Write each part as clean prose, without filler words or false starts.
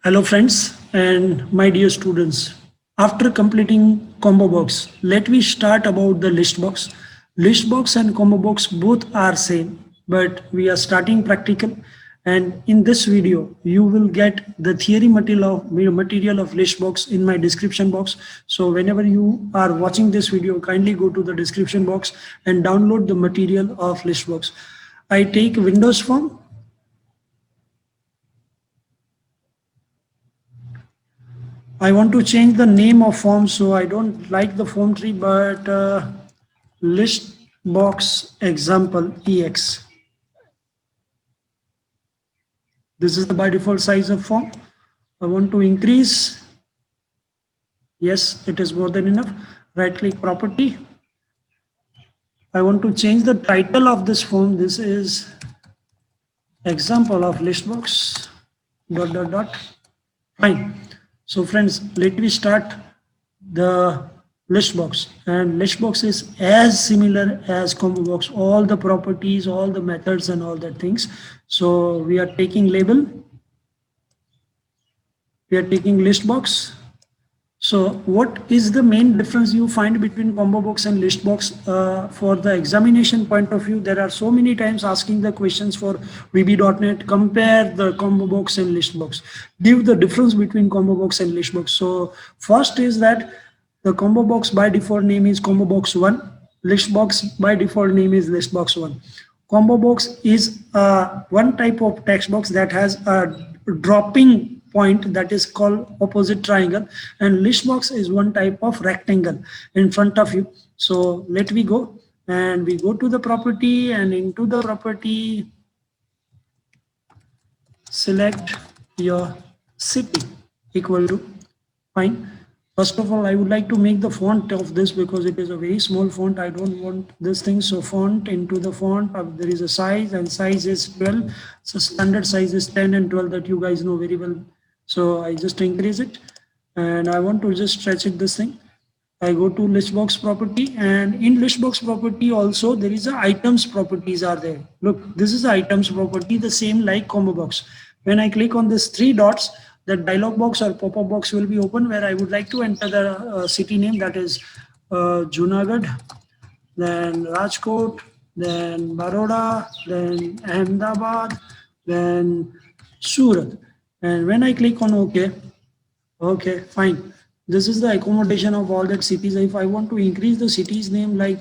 Hello friends and my dear students. After completing combo box, let me start about the list box. List box and combo box both are same, but we are starting practical. And in this video, you will get the theory material of list box in my description box. So whenever you are watching this video, kindly go to the description box and download the material of list box. I take Windows form. I want to change the name of form, so I don't like the form tree, but list box example EX. This is the by default size of form. I want to increase. Yes, it is more than enough. Right click property. I want to change the title of this form. This is example of list box dot dot dot. Fine. So friends, let me start the list box, and list box is as similar as combo box, all the properties, all the methods and all that things. So we are taking label, we are taking list box. So what is the main difference you find between combo box and list box? For the examination point of view, there are so many times asking the questions for VB.NET, compare the combo box and list box, give the difference between combo box and list box. So first is that the combo box by default name is combo box 1, list box by default name is list box 1. Combo box is one type of text box that has a dropping point that is called opposite triangle, and list box is one type of rectangle in front of you. So let me go, and we go to the property, and into the property select your city equal to, fine. First of all, I would like to make the font of this because it is a very small font. I don't want this thing. So font, into the font, there is a size, and size is 12. So standard size is 10 and 12 that you guys know very well. So I just increase it, and I want to just stretch it this thing. I go to list box property, and in list box property also there is a items properties are there. Look, this is the items property, the same like combo box. When I click on this three dots, the dialog box or pop-up box will be open where I would like to enter the city name, that is Junagadh, then Rajkot, then Baroda, then Ahmedabad, then Surat. And when I click on OK, okay, fine. This is the accommodation of all that cities. If I want to increase the city's name like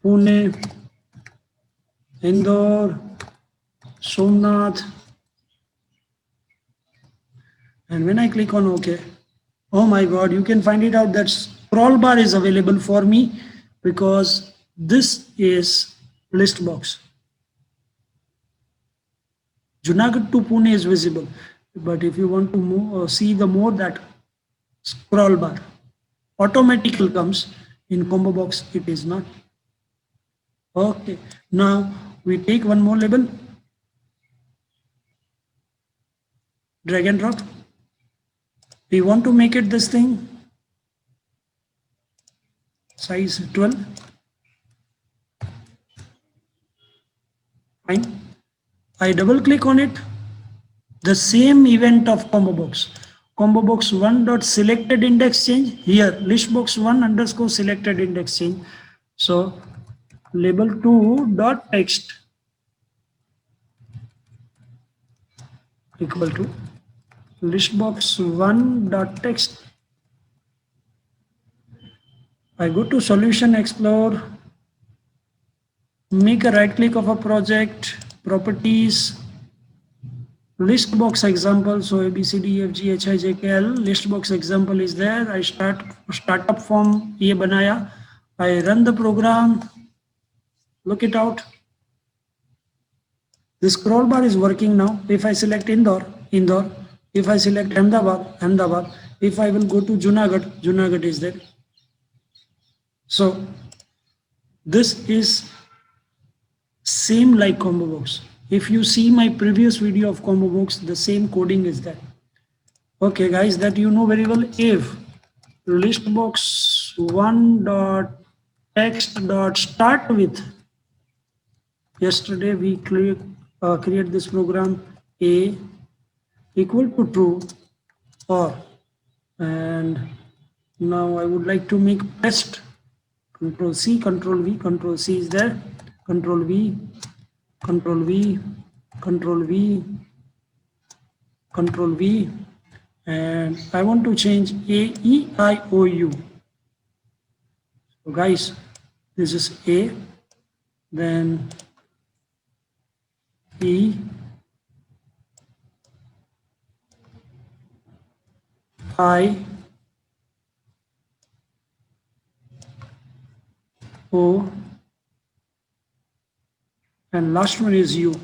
Pune, Indore, Somnath, and when I click on OK, oh my God, you can find it out that scroll bar is available for me because this is list box. Junagadh to Pune is visible, but if you want to move, see the more, that scroll bar automatically comes. In combo box it is not. Okay, now we take one more label, drag and drop. We want to make it this thing size 12. Fine. I double click on it. The same event of combo box. Combo box 1 dot selected index change. Here list box 1 underscore selected index change. So label 2 dot text equal to list box 1 dot text. I go to solution explorer, make a right click of a project, properties, list box example. So A B C D E F G H I J K L, list box example is there. I startup form ये बनाया. I run the program. Look it out. The scroll bar is working now. If I select Indore, Indore. If I select Ahmedabad, Ahmedabad. If I will go to Junagadh, Junagadh is there. So this is same like combo box. If you see my previous video of combo box, the same coding is there. Okay guys, that you know very well. If list box 1 dot text dot start with, yesterday we create this program A equal to true, or, and now I would like to make test. Control C, Control V, Control C is there, Control V, Control V, Control V, Control V, and I want to change A, E, I, O, U. So guys, this is A, then E, I, O, and last one is U.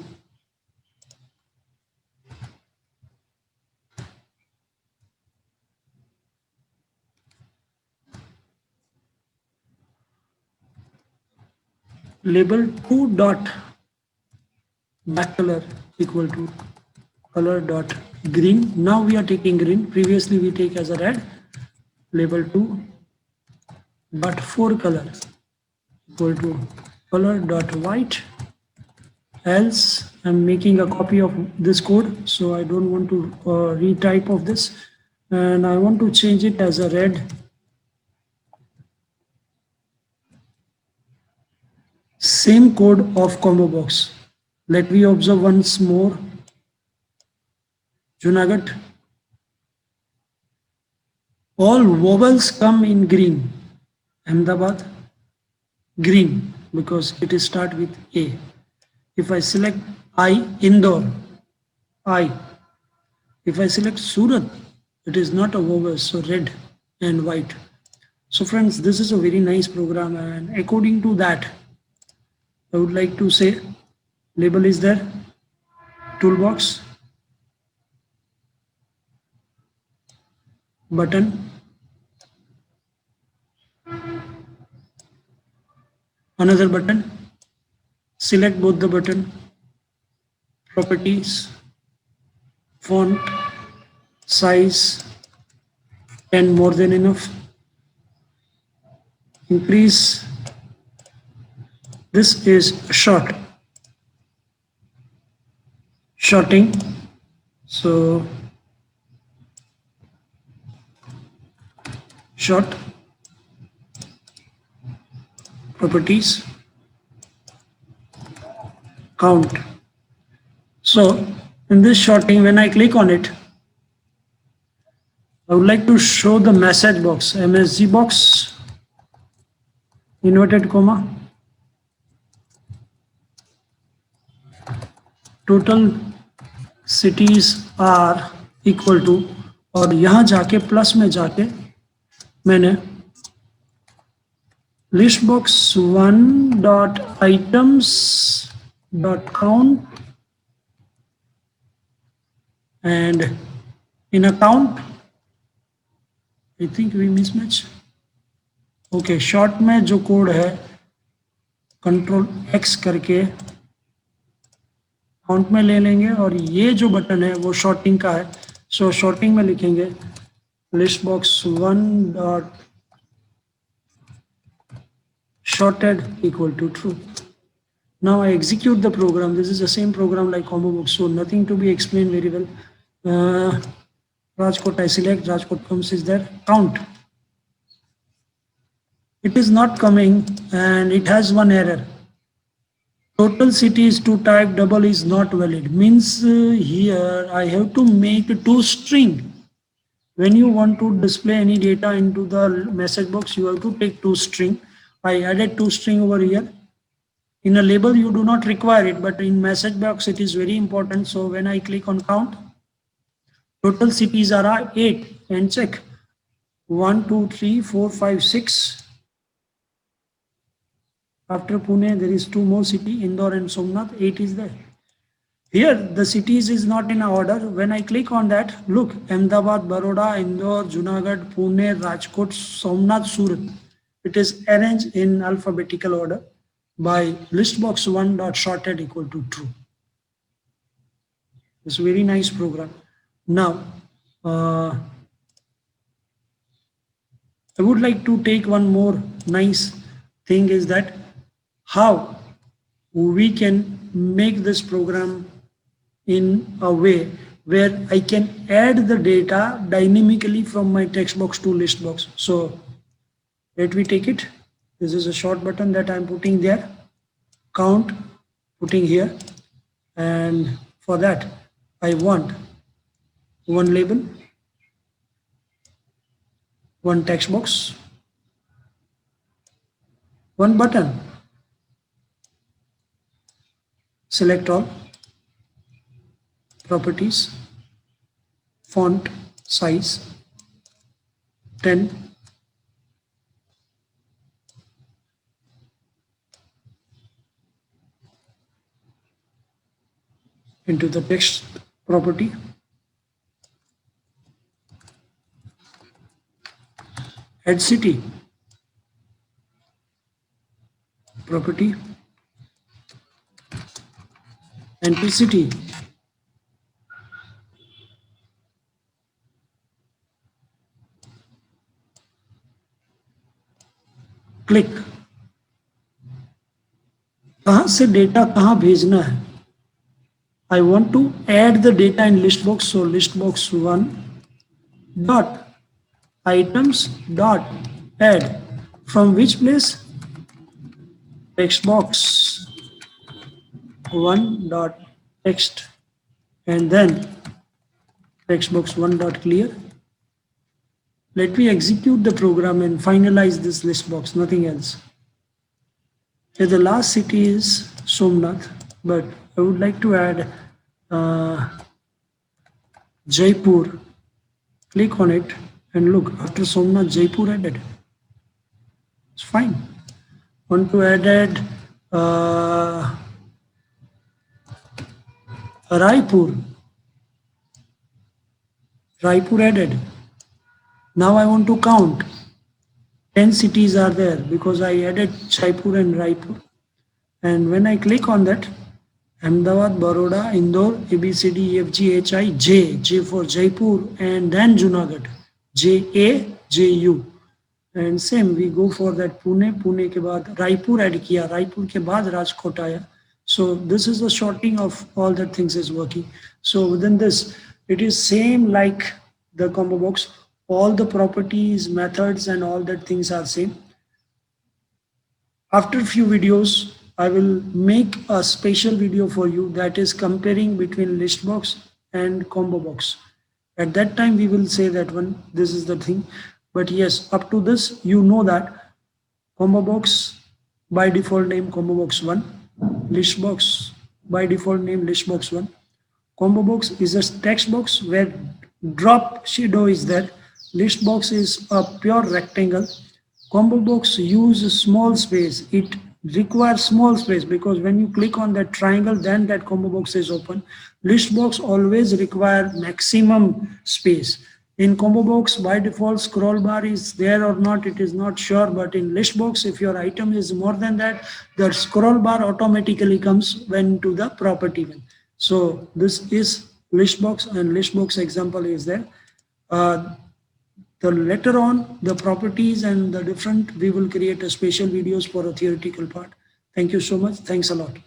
Label 2 dot back color equal to color dot green. Now we are taking green. Previously we take as a red. Label 2 but 4 color equal to color dot white. Else I'm making a copy of this code, so I don't want to retype of this, and I want to change it as a red. Same code of combo box. Let me observe once more. Junagadh. All vowels come in green. Ahmedabad, green, because it is start with A. If I select I, Indore, I. If I select Surat, it is not a vowel, so red and white. So friends, this is a very nice program, and according to that, I would like to say label is there, toolbox, button, another button, select both the button, properties, font, size, and more than enough. Increase. This is short. Shorting. So short, properties, count. So in this shorting, when I click on it, I would like to show the message box, MSG box, inverted comma, total cities are equal to, और यहाँ जाके plus में जाके मैंने list box 1 dot items dot count, and in a count I think we mismatch. Okay short में जो code है control x करके काउंट में ले लेंगे, और ये जो बटन है वो शॉर्टिंग का है, सो शॉर्टिंग में लिखेंगे list box 1 dot shorted equal to true. Now I execute the program. This is the same program like combo box, so nothing to be explained very well. Rajkot I select, Rajkot comes is there, count. It is not coming and it has one error. Total cities to type double is not valid. Means here I have to make two string. When you want to display any data into the message box, you have to take two string. I added two string over here. In a label, you do not require it, but in message box, it is very important. So when I click on count, total cities are 8, and check 1, 2, 3, 4, 5, 6. After Pune, there is two more city, Indore and Somnath, 8 is there. Here, the cities is not in order. When I click on that, look, Ahmedabad, Baroda, Indore, Junagadh, Pune, Rajkot, Somnath, Surat. It is arranged in alphabetical order by listbox 1 dot shorted equal to true. It's a very nice program. Now, I would like to take one more nice thing is that how we can make this program in a way where I can add the data dynamically from my text box to list box. So let me take it. This is a short button that I'm putting there. Count, putting here. And for that, I want one label, one text box, one button. Select all, properties, font size 10, into the text property, add city property, enter city, click. कहाँ से data कहाँ भेजना है? I want to add the data in list box, so list box 1 dot items dot add from which place? Text box 1 dot text, and then text box 1 dot clear. Let me execute the program and finalize this list box, nothing else. Okay, the last city is Somnath, but I would like to add Jaipur. Click on it and look, after Somnath, Jaipur added. It's fine. Want to add Raipur. Raipur added. Now I want to count. 10 cities are there because I added Jaipur and Raipur. And when I click on that, Ahmedabad, Baroda, Indore, ABCD, EFG, HI, J, J for Jaipur, and then Junagadh, JA, JU. And same, we go for that Pune, Pune के बाद Raipur add किया, Raipur के बाद Rajkot आया. So this is the sorting of all the things is working. So within this, it is same like the combo box. All the properties, methods, and all that things are same. After a few videos, I will make a special video for you that is comparing between list box and combo box. At that time, we will say that one, this is the thing. But yes, up to this, you know that combo box by default name combo box 1, list box by default name list box 1. Combo box is a text box where drop shadow is there. List box is a pure rectangle. Combo box use small space. It requires small space because when you click on that triangle, then that combo box is open. List box always require maximum space. In combo box, by default, scroll bar is there or not, it is not sure. But in list box, if your item is more than that, the scroll bar automatically comes when to the property one. So this is list box, and list box example is there. The later on, the properties and the different, we will create a special videos for a theoretical part. Thank you so much. Thanks a lot.